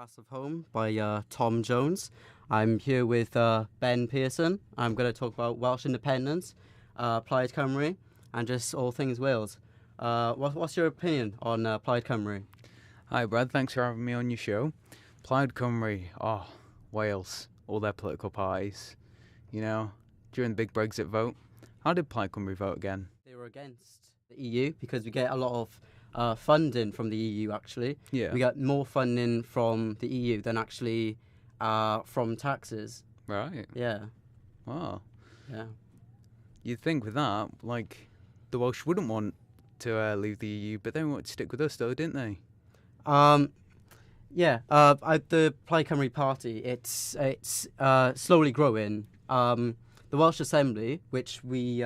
Glass of Home by Tom Jones. I'm here with Ben Pearson. I'm going to talk about Welsh independence, Plaid Cymru, and just all things Wales. What's your opinion on Plaid Cymru? Hi Brad, thanks for having me on your show. Plaid Cymru, Wales, all their political parties, during the big Brexit vote. How did Plaid Cymru vote again? They were against the EU because we get a lot of funding from the EU, actually. Yeah. We get more funding from the EU than actually from taxes. Right. Yeah. Wow. Yeah. You'd think with that, the Welsh wouldn't want to leave the EU, but they wanted to stick with us though, didn't they? The Plaid Cymru party, it's slowly growing. The Welsh Assembly, which we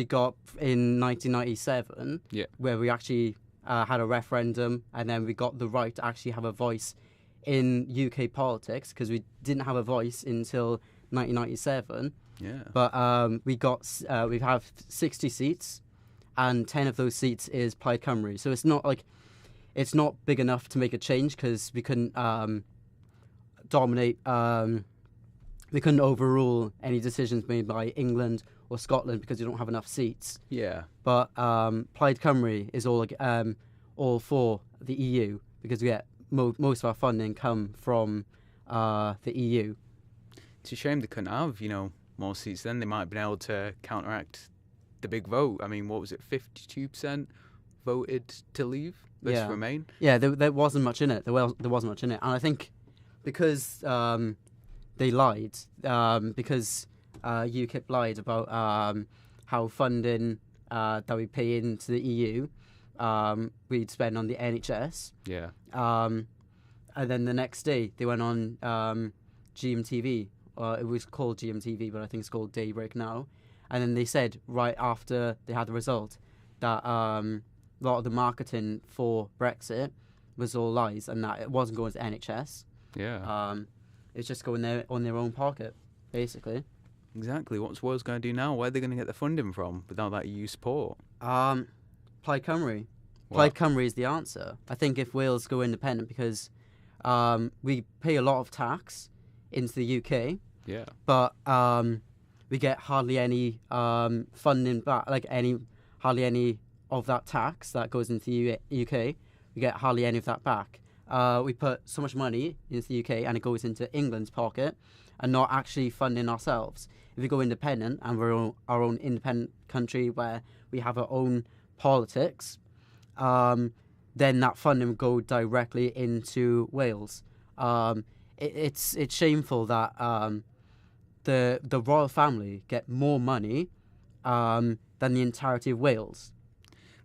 got in 1997, where we actually had a referendum, and then we got the right to actually have a voice in UK politics, because we didn't have a voice until 1997. Yeah. But we have 60 seats, and 10 of those seats is Plaid Cymru. So it's not big enough to make a change, because we couldn't dominate. We couldn't overrule any decisions made by England or Scotland because you don't have enough seats. Yeah. But Plaid Cymru is all for the EU, because we get most of our funding come from the EU. It's a shame they couldn't have, more seats. Then they might have been able to counteract the big vote. I mean, what was it? 52% voted to leave. Let's remain. Yeah, there wasn't much in it. There wasn't much in it, and I think because they lied, because UKIP lied about how funding that we pay into the EU we'd spend on the NHS. Yeah. And then the next day they went on GMTV. It was called GMTV, but I think it's called Daybreak now. And then they said right after they had the result that a lot of the marketing for Brexit was all lies, and that it wasn't going to NHS. Yeah. It's just going there on their own pocket, basically. Exactly. What's Wales going to do now? Where are they going to get the funding from without that EU support? Plaid Cymru. Plaid Cymru is the answer. I think if Wales go independent, because we pay a lot of tax into the UK. Yeah. But we get hardly any funding back, hardly any of that tax that goes into the UK. We get hardly any of that back. We put so much money into the UK and it goes into England's pocket and not actually funding ourselves. If we go independent and we're our own independent country where we have our own politics, then that funding would go directly into Wales. It's shameful that the royal family get more money than the entirety of Wales.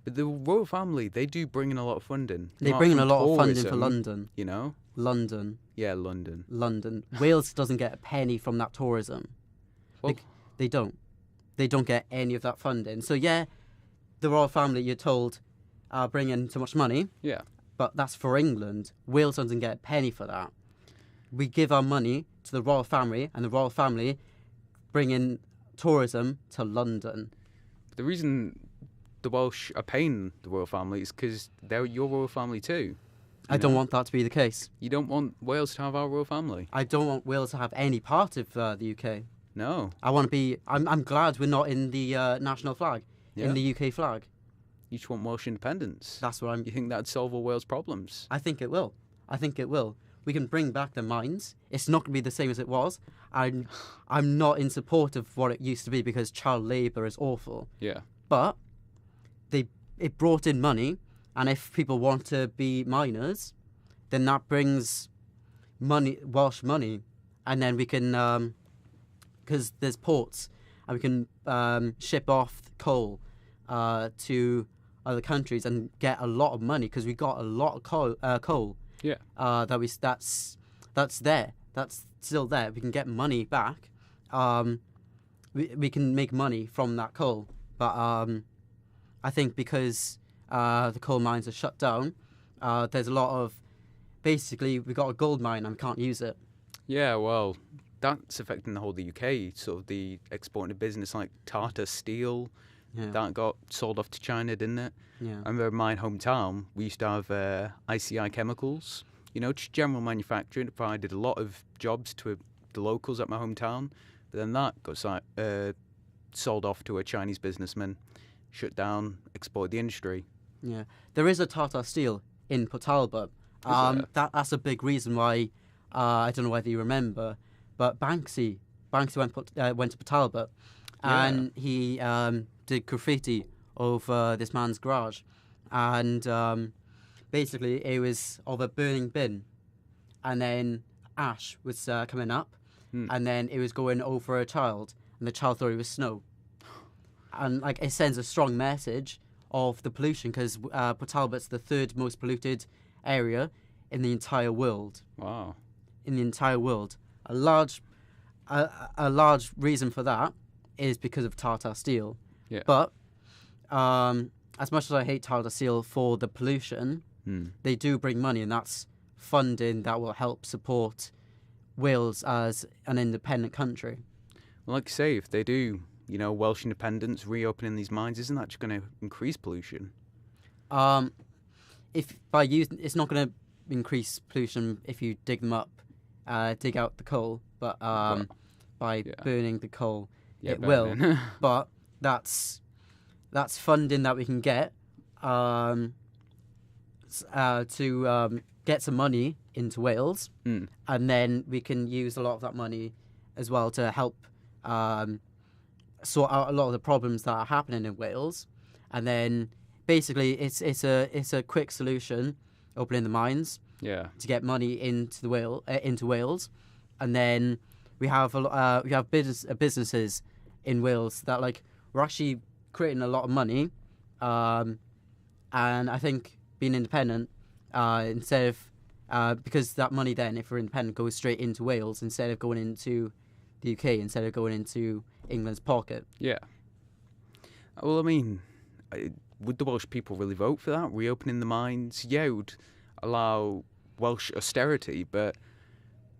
But the royal family, they do bring in a lot of funding. They bring in a lot of funding for London. London. Yeah, London. London. Wales doesn't get a penny from that tourism. Well, they don't. They don't get any of that funding. So yeah, the royal family, you're told, bring in so much money. Yeah. But that's for England. Wales doesn't get a penny for that. We give our money to the royal family, and the royal family bring in tourism to London. The reason the Welsh are paying the royal family is because they're your royal family too. I don't want that to be the case. You don't want Wales to have our royal family? I don't want Wales to have any part of the UK. No. I want to be... I'm glad we're not in the national flag, in the UK flag. You just want Welsh independence? That's what You think that'd solve all Wales' problems? I think it will. We can bring back the mines. It's not going to be the same as it was. I'm not in support of what it used to be, because child labour is awful. Yeah. But it brought in money, and if people want to be miners, then that brings money, Welsh money, and then we can, because there's ports, and we can ship off coal to other countries and get a lot of money, because we got a lot of coal. Yeah. That's there. That's still there. We can get money back. We can make money from that coal, but I think because the coal mines are shut down, there's a lot of... Basically, we got a gold mine and we can't use it. Yeah, well, that's affecting the whole of the UK, sort of the exporting of business like Tata Steel. Yeah. That got sold off to China, didn't it? Yeah. I remember in my hometown, we used to have ICI Chemicals. just general manufacturing. It provided a lot of jobs to the locals at my hometown. But then that got sold off to a Chinese businessman, shut down, exploited the industry. Yeah, there is a Tata Steel in Port Talbot. That's a big reason why. I don't know whether you remember, but Banksy went to Port Talbot, and he did graffiti over this man's garage, and basically it was of a burning bin, and then ash was coming up, and then it was going over a child, and the child thought it was snow, and like it sends a strong message of the pollution, because Port Talbot's the third most polluted area in the entire world. Wow. In the entire world, a large reason for that is because of Tata Steel. Yeah. But as much as I hate Tata Steel for the pollution, they do bring money, and that's funding that will help support Wales as an independent country. Well, like you say, if they do, Welsh independence, reopening these mines, isn't that just going to increase pollution? If by using, it's not going to increase pollution if you dig them up, dig out the coal, but by burning the coal, it will. But that's funding that we can get to get some money into Wales, and then we can use a lot of that money as well to help sort out a lot of the problems that are happening in Wales. And then basically it's a quick solution, opening the mines, to get money into Wales, and then we have businesses in Wales that we're actually creating a lot of money, and I think being independent, instead of because that money then, if we're independent, goes straight into Wales instead of going into the UK, instead of going into England's pocket. Yeah. Well, I mean, would the Welsh people really vote for that? Reopening the mines? Yeah, it would allow Welsh austerity, but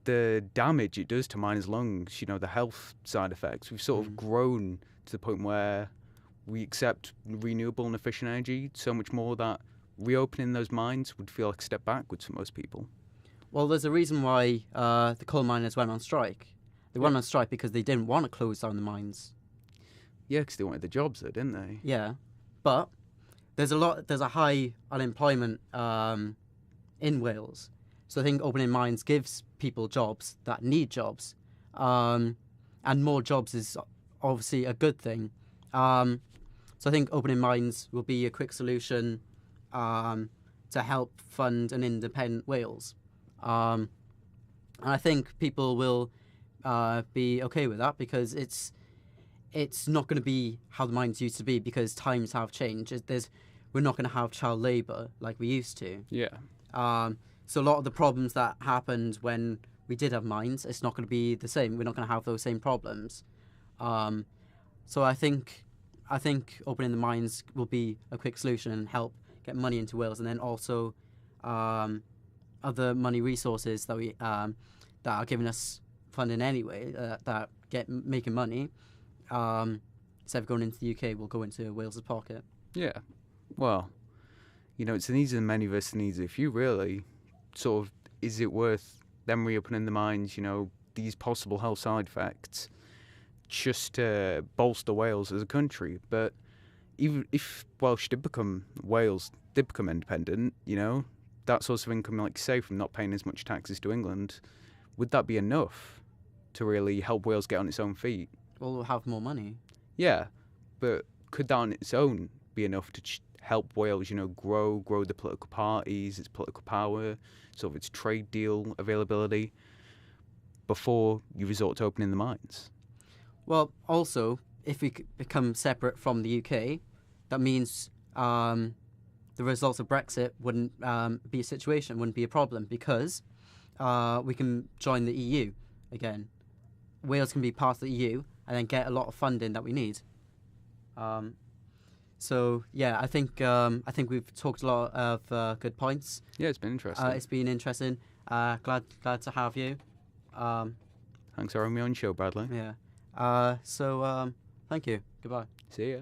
the damage it does to miners' lungs, the health side effects, we've sort of grown to the point where we accept renewable and efficient energy so much more that reopening those mines would feel like a step backwards for most people. Well, there's a reason why the coal miners went on strike. They went on strike because they didn't want to close down the mines. Yeah, because they wanted the jobs though, didn't they? Yeah, but there's a high unemployment in Wales. So I think opening mines gives people jobs that need jobs. And more jobs is obviously a good thing. So I think opening mines will be a quick solution to help fund an independent Wales. And I think people will be okay with that, because it's not going to be how the mines used to be, because times have changed. We're not going to have child labour like we used to. Yeah. So a lot of the problems that happened when we did have mines, it's not going to be the same. We're not going to have those same problems. So I think opening the mines will be a quick solution and help get money into Wales, and then also other money resources that are giving us funding anyway, that making money. Instead of going into the UK, will go into Wales's pocket. Yeah. Well, it's the needs of the many versus the needs of the few, really. Sort of, is it worth them reopening the mines, these possible health side effects, just to bolster Wales as a country? But even if Wales did become independent, that source of income, like you say, from not paying as much taxes to England, would that be enough to really help Wales get on its own feet? Well, we'll have more money. Yeah, but could that on its own be enough to help Wales, grow the political parties, its political power, sort of its trade deal availability, before you resort to opening the mines? Well, also, if we become separate from the UK, that means the results of Brexit wouldn't be a situation, wouldn't be a problem, because we can join the EU again. Wales can be part of the EU and then get a lot of funding that we need. So yeah, I think we've talked a lot of good points. Yeah, it's been interesting. It's been interesting. Glad to have you. Thanks for having me on your show, Bradley. Yeah. So thank you. Goodbye. See ya.